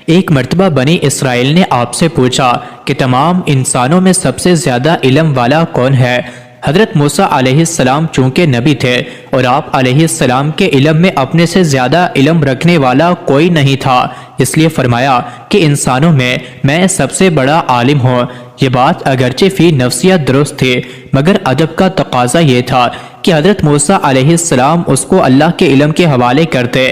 ایک مرتبہ بنی اسرائیل نے آپ سے پوچھا کہ تمام انسانوں میں سب سے زیادہ علم والا کون ہے؟ حضرت موسیٰ علیہ السلام چونکہ نبی تھے اور آپ علیہ السلام کے علم میں اپنے سے زیادہ علم رکھنے والا کوئی نہیں تھا، اس لیے فرمایا کہ انسانوں میں سب سے بڑا عالم ہوں۔ یہ بات اگرچہ فی نفسیت درست تھی، مگر ادب کا تقاضا یہ تھا کہ حضرت موسیٰ علیہ السلام اس کو اللہ کے علم کے حوالے کرتے،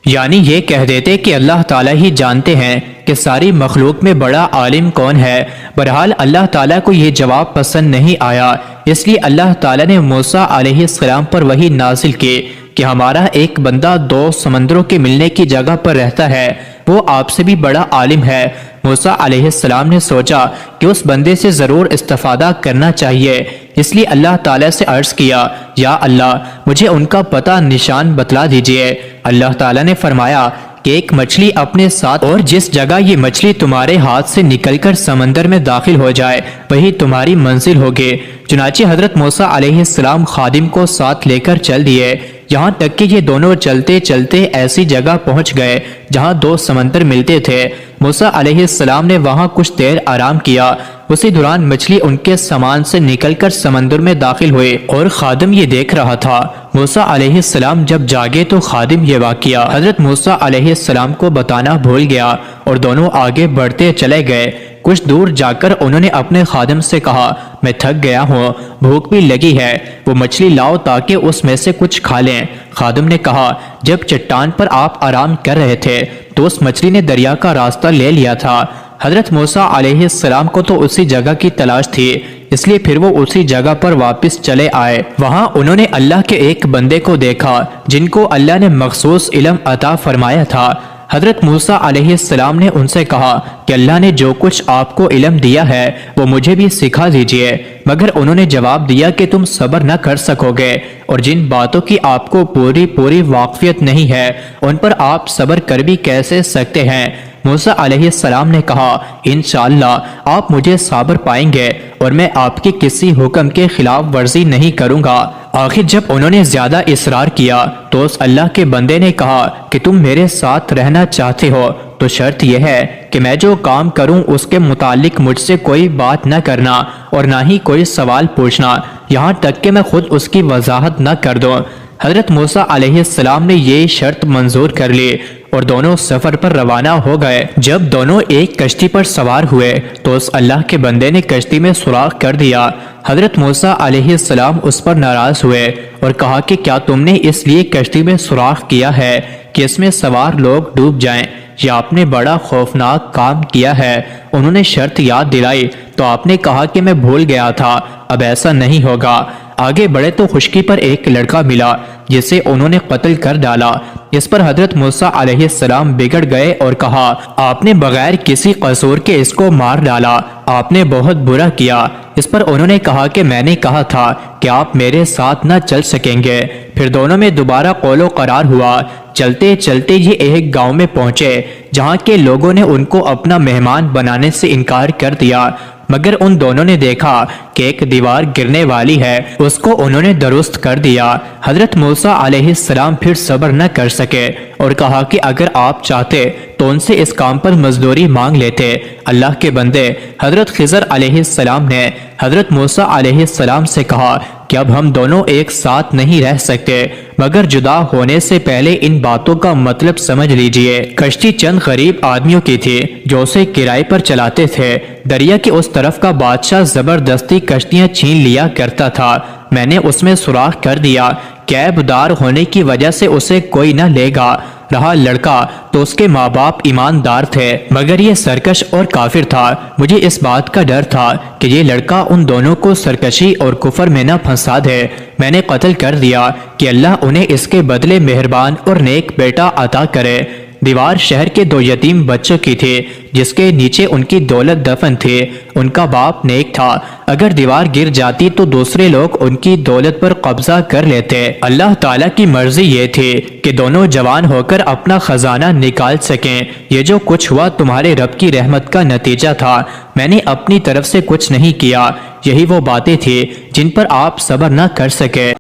یعنی یہ کہہ دیتے کہ اللہ تعالیٰ ہی جانتے ہیں کہ ساری مخلوق میں بڑا عالم کون ہے۔ بہرحال اللہ تعالیٰ کو یہ جواب پسند نہیں آیا، اس لیے اللہ تعالیٰ نے موسیٰ علیہ السلام پر وحی نازل کی کہ ہمارا ایک بندہ 2 سمندروں کے ملنے کی جگہ پر رہتا ہے، وہ آپ سے بھی بڑا عالم ہے۔ موسیٰ علیہ السلام نے سوچا کہ اس بندے سے ضرور استفادہ کرنا چاہیے، اس لیے اللہ تعالیٰ سے عرض کیا، یا اللہ مجھے ان کا پتہ نشان بتلا دیجئے۔ اللہ تعالیٰ نے فرمایا کہ ایک مچھلی اپنے ساتھ، اور جس جگہ یہ مچھلی تمہارے ہاتھ سے نکل کر سمندر میں داخل ہو جائے وہی تمہاری منزل ہوگی۔ چنانچہ حضرت موسیٰ علیہ السلام خادم کو ساتھ لے کر چل دیے، یہاں تک کہ یہ دونوں چلتے چلتے ایسی جگہ پہنچ گئے جہاں 2 سمندر ملتے تھے۔ موسیٰ علیہ السلام نے وہاں کچھ دیر آرام کیا، اسی دوران مچھلی ان کے سامان سے نکل کر سمندر میں داخل ہوئے اور خادم یہ دیکھ رہا تھا۔ موسیٰ علیہ السلام جب جاگے تو خادم یہ واقعہ حضرت موسیٰ علیہ السلام کو بتانا بھول گیا اور دونوں آگے بڑھتے چلے گئے۔ کچھ دور جا کر انہوں نے اپنے خادم سے کہا، میں تھک گیا ہوں، بھوک بھی لگی ہے، وہ مچھلی لاؤ تاکہ اس میں سے کچھ کھا لیں۔ خادم نے کہا، جب چٹان پر آپ آرام کر رہے تھے تو اس مچھلی نے دریا کا راستہ لے لیا تھا۔ حضرت موسیٰ علیہ السلام کو تو اسی جگہ کی تلاش تھی، اس لیے پھر وہ اسی جگہ پر واپس چلے آئے۔ وہاں انہوں نے اللہ کے ایک بندے کو دیکھا جن کو اللہ نے مخصوص علم عطا فرمایا تھا۔ حضرت موسیٰ علیہ السلام نے ان سے کہا کہ اللہ نے جو کچھ آپ کو علم دیا ہے وہ مجھے بھی سکھا دیجئے، مگر انہوں نے جواب دیا کہ تم صبر نہ کر سکو گے، اور جن باتوں کی آپ کو پوری واقفیت نہیں ہے ان پر آپ صبر کر بھی کیسے سکتے ہیں؟ موسیٰ علیہ السلام نے کہا، انشاءاللہ آپ مجھے صابر پائیں گے اور میں آپ کے کسی حکم کے خلاف ورزی نہیں کروں گا۔ آخر جب انہوں نے زیادہ اصرار کیا تو اس اللہ کے بندے نے کہا کہ تم میرے ساتھ رہنا چاہتے ہو تو شرط یہ ہے کہ میں جو کام کروں اس کے متعلق مجھ سے کوئی بات نہ کرنا اور نہ ہی کوئی سوال پوچھنا، یہاں تک کہ میں خود اس کی وضاحت نہ کر دوں۔ حضرت موسیٰ علیہ السلام نے یہ شرط منظور کر لی اور دونوں سفر پر روانہ ہو گئے۔ جب دونوں ایک کشتی پر سوار ہوئے تو اس اللہ کے بندے نے کشتی میں سوراخ کر دیا۔ حضرت موسیٰ علیہ السلام اس پر ناراض ہوئے اور کہا کہ کیا تم نے اس لیے کشتی میں سوراخ کیا ہے کہ اس میں سوار لوگ ڈوب جائیں؟ یہ آپ نے بڑا خوفناک کام کیا ہے۔ انہوں نے شرط یاد دلائی تو آپ نے کہا کہ میں بھول گیا تھا، اب ایسا نہیں ہوگا۔ آگے بڑھے تو خشکی پر ایک لڑکا ملا جسے انہوں نے قتل کر ڈالا۔ اس پر حضرت موسیٰ علیہ السلام بگڑ گئے اور کہا، آپ نے بغیر کسی قصور کے اس کو مار ڈالا، آپ نے بہت برا کیا۔ اس پر انہوں نے کہا کہ میں نے کہا تھا کہ آپ میرے ساتھ نہ چل سکیں گے۔ پھر دونوں میں دوبارہ قول و قرار ہوا۔ چلتے چلتے یہ ایک گاؤں میں پہنچے جہاں کے لوگوں نے ان کو اپنا مہمان بنانے سے انکار کر دیا، مگر ان دونوں نے دیکھا کہ ایک دیوار گرنے والی ہے، اس کو انہوں نے درست کر دیا۔ حضرت موسیٰ علیہ السلام پھر صبر نہ کر سکے اور کہا کہ اگر آپ چاہتے تو ان سے اس کام پر مزدوری مانگ لیتے۔ اللہ کے بندے حضرت خضر علیہ السلام نے حضرت موسیٰ علیہ السلام سے کہا کہ اب ہم دونوں ایک ساتھ نہیں رہ سکتے، مگر جدا ہونے سے پہلے ان باتوں کا مطلب سمجھ لیجئے۔ کشتی چند غریب آدمیوں کی تھی جو اسے کرائے پر چلاتے تھے۔ دریا کے اس طرف کا بادشاہ زبردستی کشتیاں چھین لیا کرتا تھا۔ میں نے اس میں سوراخ کر دیا، کیب دار ہونے کی وجہ سے اسے کوئی نہ لے گا۔ رہا لڑکا تو اس کے ماں باپ ایماندار تھے، مگر یہ سرکش اور کافر تھا۔ مجھے اس بات کا ڈر تھا کہ یہ لڑکا ان دونوں کو سرکشی اور کفر میں نہ پھنسا دے۔ میں نے قتل کر دیا کہ اللہ انہیں اس کے بدلے مہربان اور نیک بیٹا عطا کرے۔ دیوار شہر کے 2 یتیم بچوں کی تھی جس کے نیچے ان کی دولت دفن تھی۔ ان کا باپ نیک تھا، اگر دیوار گر جاتی تو دوسرے لوگ ان کی دولت پر قبضہ کر لیتے۔ اللہ تعالیٰ کی مرضی یہ تھی کہ دونوں جوان ہو کر اپنا خزانہ نکال سکیں۔ یہ جو کچھ ہوا تمہارے رب کی رحمت کا نتیجہ تھا، میں نے اپنی طرف سے کچھ نہیں کیا۔ یہی وہ باتیں تھیں جن پر آپ صبر نہ کر سکے۔